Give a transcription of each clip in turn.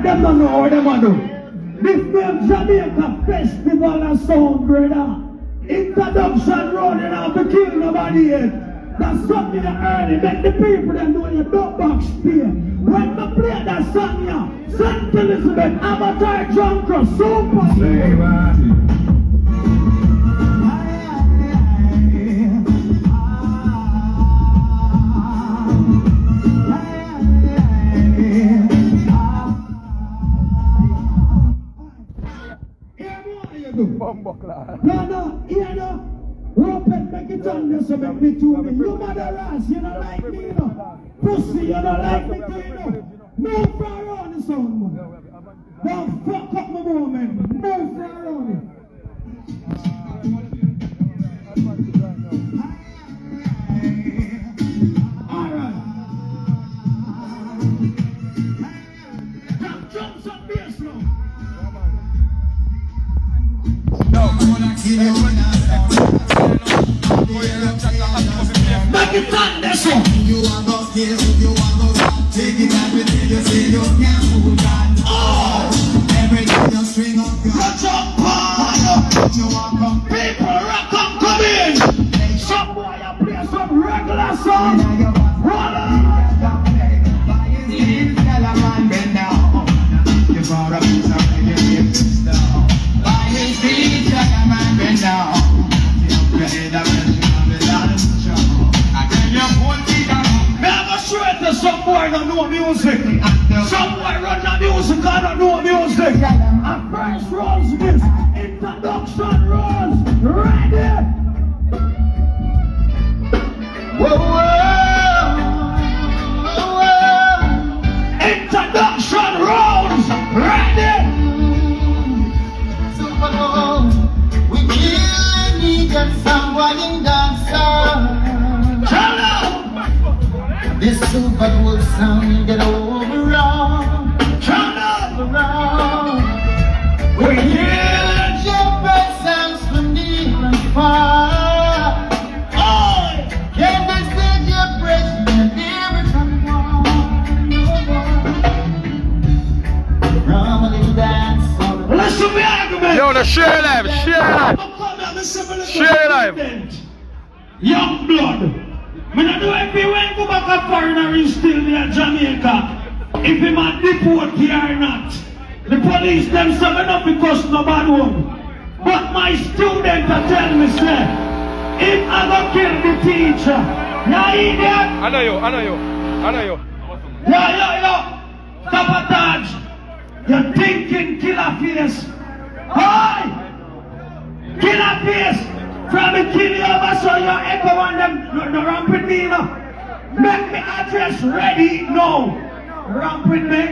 Them don't know what them do. This name Jamaica Festival and Sound, brother. Introduction road, you don't have to kill nobody yet. That's something that early make the people that know you don't backsteer. When we play that song here, St. Elizabeth, Avatar, Junker, Super. No, Rupert, make it on this, so make me to me. You mother ass, you don't like me, you know. Pussy, you don't like me, you know. Move for around the sound, man. Don't fuck up my moment. Move for around it. Alright. Jump some bass now. Make it on this one. You want to kill, you want to rock. Take it up and you say you can't hold on. Oh! Every day you string up your rock up, man. You want come. People rock up, come in. Some boy you play some regular song. Roll on. Bend down. You brought a piece of reggae, you down. By his feet, man, bend down. Your head up and some boy don't know music. Some boy run the music, I don't know music. And first rolls this introduction rolls. Ready? Whoa, whoa, whoa. Introduction rolls. Ready? Super Bowl. We really need someone in dancer. This Super Bowl sound get overall. Turn up around. We hear your presence from near and far. Oh, can I see your presence near and far? From a little dance. Listen to me argument. Yo, the share live. Young blood. I don't know if he went go back a foreigner is still near Jamaica. If he might deport here or not. The police them say not because no bad one. But my student tell me say, if I go kill the teacher, you idiot. I know you. Yo. Sabotage. You're thinking killer face. Hi! Killer face. From the kill you over so you echo on them. No ramp with me, no. Make me address ready now. Ramp with me.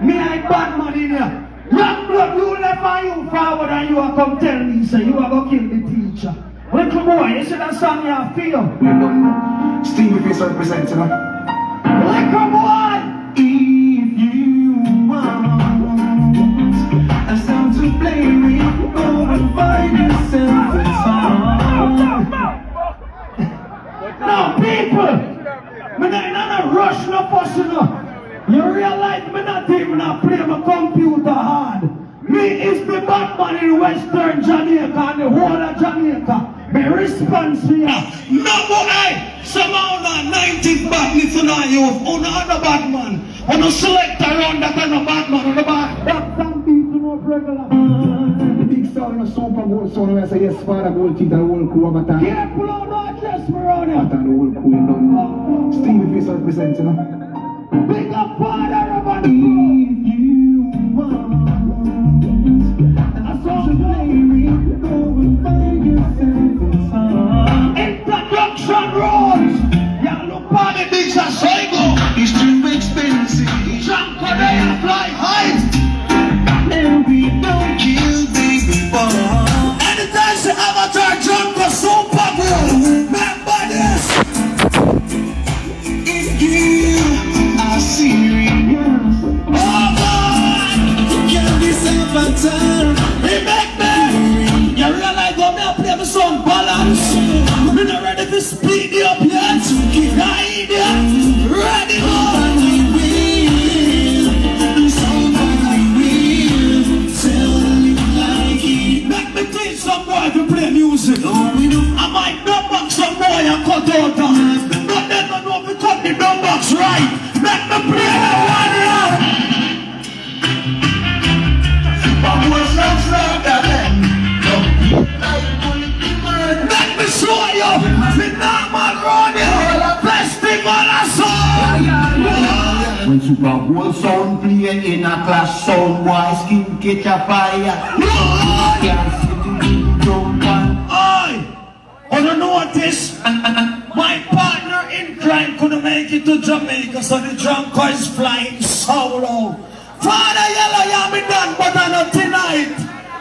Me I bad man in here. Young blood, you left and you forward and you are come tell me, say you are going to kill the teacher. Little boy, you see that song you feel? Stevie Face represents, you know. Little boy! If you want a song to play with, go and find yourself a song. Now people, me not in a rush no person no. You realize me not even a play my computer hard. Me is the Batman in Western Jamaica and the whole of Jamaica. Me response here. No boy, somehow na 90 badness in our youth. On other Batman. On a select around that kind of Batman on the back. That's some people no regular. The big sound in a Super Bowl sound when I say yes, father, gold teeth and the whole crew of a time. Careful on no address me around here. And the whole crew in London. Stevie Face represents, you know. Big up father of a If you want a song to play with, go and find yourself a song. introduction rolls. Yeah, look on the big Sasego. It's too expensive. Jump on there, fly high. And we don't kill baby boy. Anytime the Avatar jump for Super Bowl. Remember this. If you are When Super Bowl sound play in a class, sound boy skin catch a fire. Can't see the beat jump on. Oi! On the notice, my partner in crime couldn't make it to Jamaica, so the drunk is flying solo. Father Yellow, you me done, but I not tonight.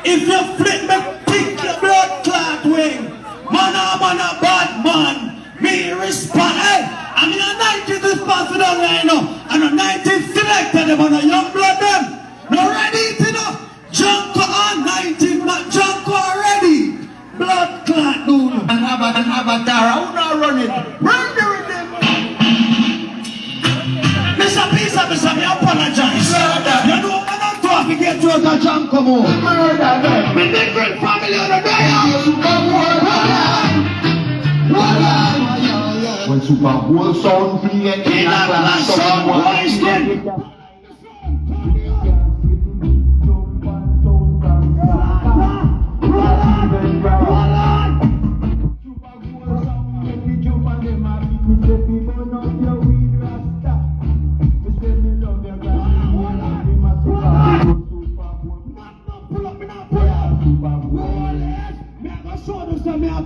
If you flip me, pick your blood clot wing. Man, I'm a bad man. Me respond. Hey, I'm in a 90s response down there, you know. I'm a 90s selected them on a young blood them. No ready to know. Junko on 90s, not Junko already. Blood clot, dude. And Avatar, how not run it? Run the rhythm. Mr. Pisa, me apologize. You know what I'm talking to get to the Junko more. Me different family on the day. When Super Bowl sound play in a class, sound boy skin catch a fire.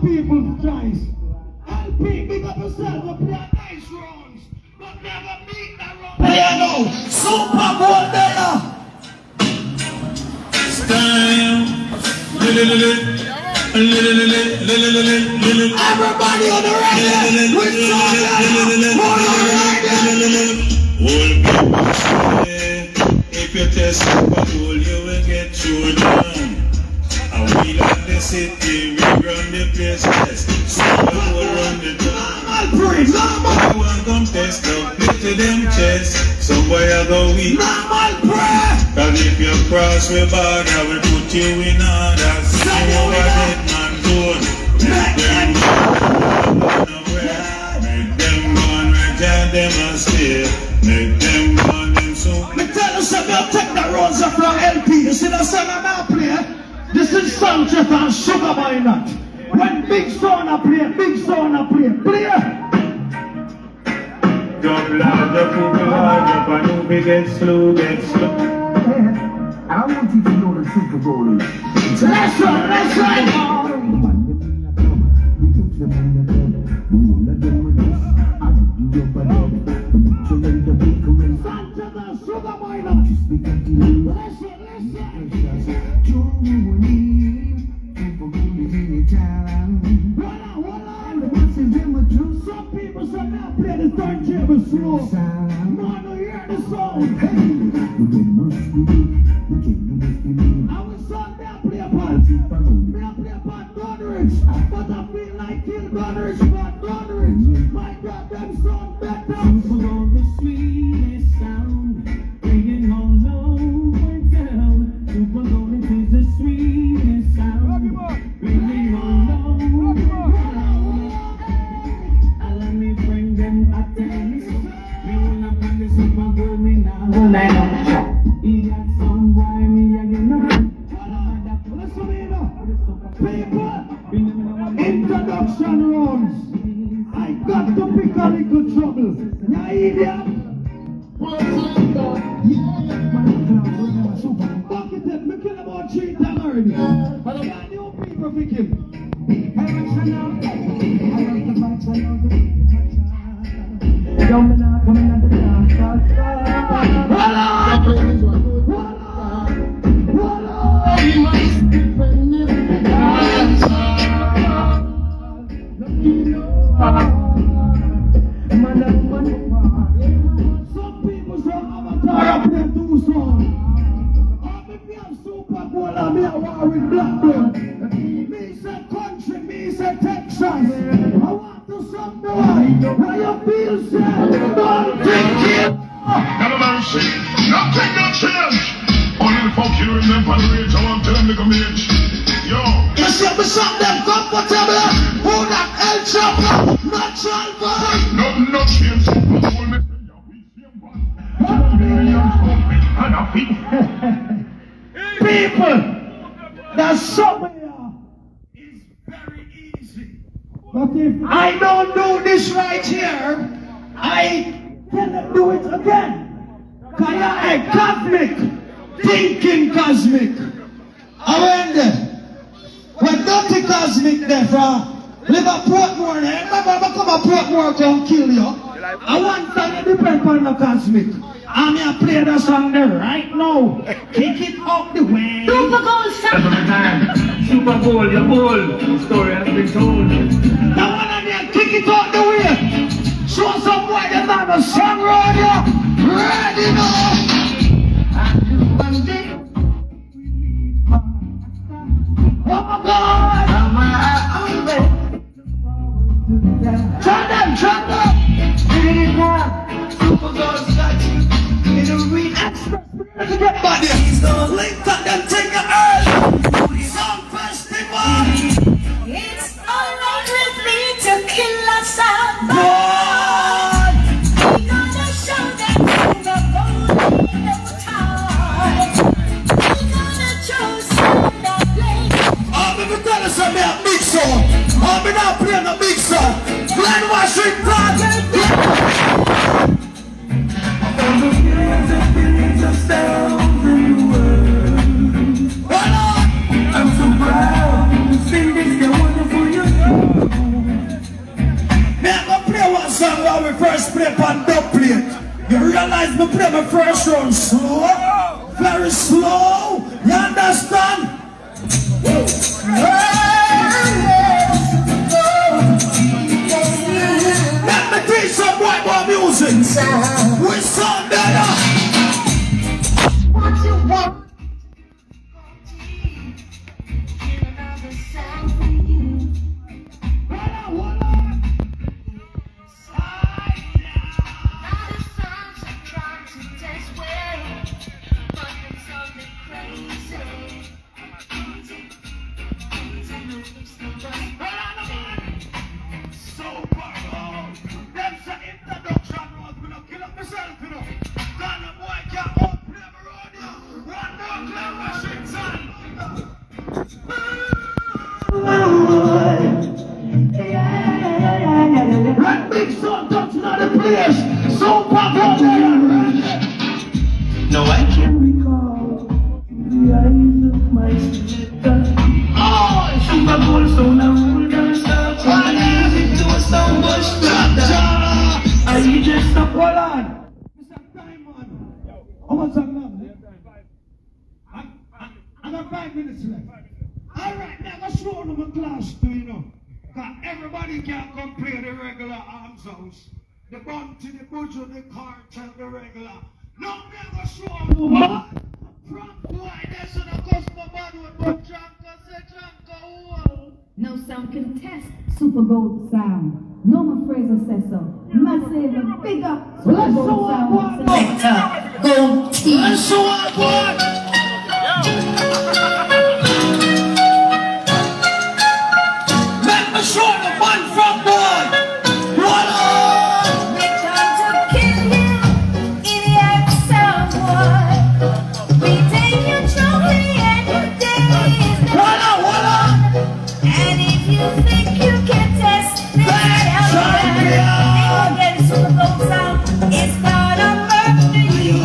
People's choice. LP, big up yourself, we play nice rounds, but never meet the round. Yeah, no, Super Bowl there. Everybody on the radio, with if you test Super Bowl, you will get through down. And we like the city, we run the place, yes. Super Bowl run the town. I want come test up, lift to them chest. Somewhere I go weak. Cause if you cross we border, we put you in order. See you over dead man zone. Make them go nowhere. Make them go and return them and stay. Make them go and them soon. Me tell you something, I'll take the roads up from LP. You see the song I'm out play? This is Sanchez and Sugar Boy Nut. When big sound I play, play. Jump large up, move hard up, and move it, get slow. I want you to know the Super Bowl is. Let's run. Sanchez and Sugar Boy Nut. Some people say now play the turntable slow. Man, you hear the sound. I was son there play a part. Me a play a part Gunrich. But I feel like kill Gunrich, but Gunrich. My God, them sound better. Super on the sweetest sound, bringing all over town. Super on is the sweetest sound, bringing all over town. And let me bring them a taste. Me wanna bring the Super Bowl me now. He got some boy me again now. Listen to me now. People, introduction rounds. I got to pick a little trouble. Now, idiot. Fuck it, me kill about 3 times already. But I got new people pick him. Some people say Avatar play 2 songs. If you have Super Bowl and me a war with black blood. Me say country, me say Texas. I want to some boy. How you feel, sir? Don't think it. Have a mercy. Not take no chance. Only the folk you remember the rage. I want to tell them to come in. Yo. You see me some them comfortable. Who that El Chapo? Natural boy. No chance. Hold me. And a feet. People, there's something here is very easy. But if I don't do this right here, I cannot do it again. Cause you're a cosmic, thinking cosmic. I went there. When dirty cosmic there from live at Portmore, remember I come to Portmore come kill you. I want to depend on the cosmic. I'm here play the song there right now. Kick it up the way. Super Bowl sound. Every time, Super Bowl, you're bold. The story has been told. Now one of them kick it up the way. Show some boy that's on the song road here. Ready now. Oh my God! Turn them! Super Bowl got you in a real express. But he's gonna link up them take your earth. Song festival. It's alright with me to kill us out. God! We gonna show them Super Bowl in no time. We gonna choose that place. I'm gonna tell you something about big song. I'm not playing a big song. Glenn Washington. From the billions of sounds in the world. Hold on. I'm so proud to sing this, you're wonderful, you're Me I'm gonna play one song when we first play on dub plate. You realize me play my first round slow? Very slow. You understand? Let me teach some white boy music. We sound better. What you want? Right big son touching on the place. So pop out there. No, I can't recall the eyes of my sister. Oh, Super Bowl sound and rule don't stop. Why easy to a sound but I just stop. Hold on. Mr. Diamond. How much time left? I got 5 minutes left. Alright, now let's show them a class too, you know. Cause everybody can come play the regular arms house. The bounty, the butcher, the cartel, the regular. No, me gonna show them man. From boy, that's what the customer man would go Janka, say Janka, whoa. No sound can test Super Bowl sound. Norman Fraser says so. Massive and big up Super Let's Bowl show sound. one. Let's show one. Let me show the man from boy. What on? We come to kill you, idiot someone. We take your trophy and your days. What on? And if you think you can test that out there, get Super Bowl sound. It's gonna murder you.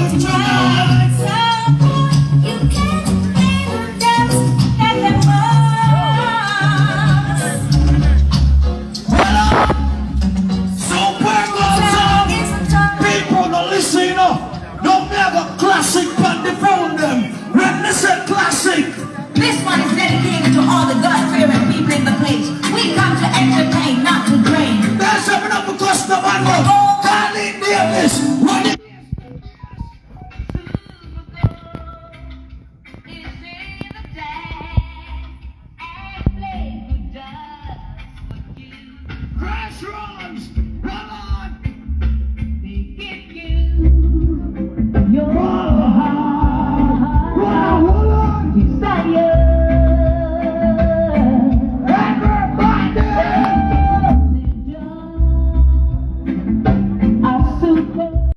Someone you can't even dance at the Super Bowl song. People don't listen, you know. Don't me have a classic band they found them. When they say classic. This one is dedicated to all the God-fearing people in the place. We come to entertain, not to drain. That's something up a customer. Oh,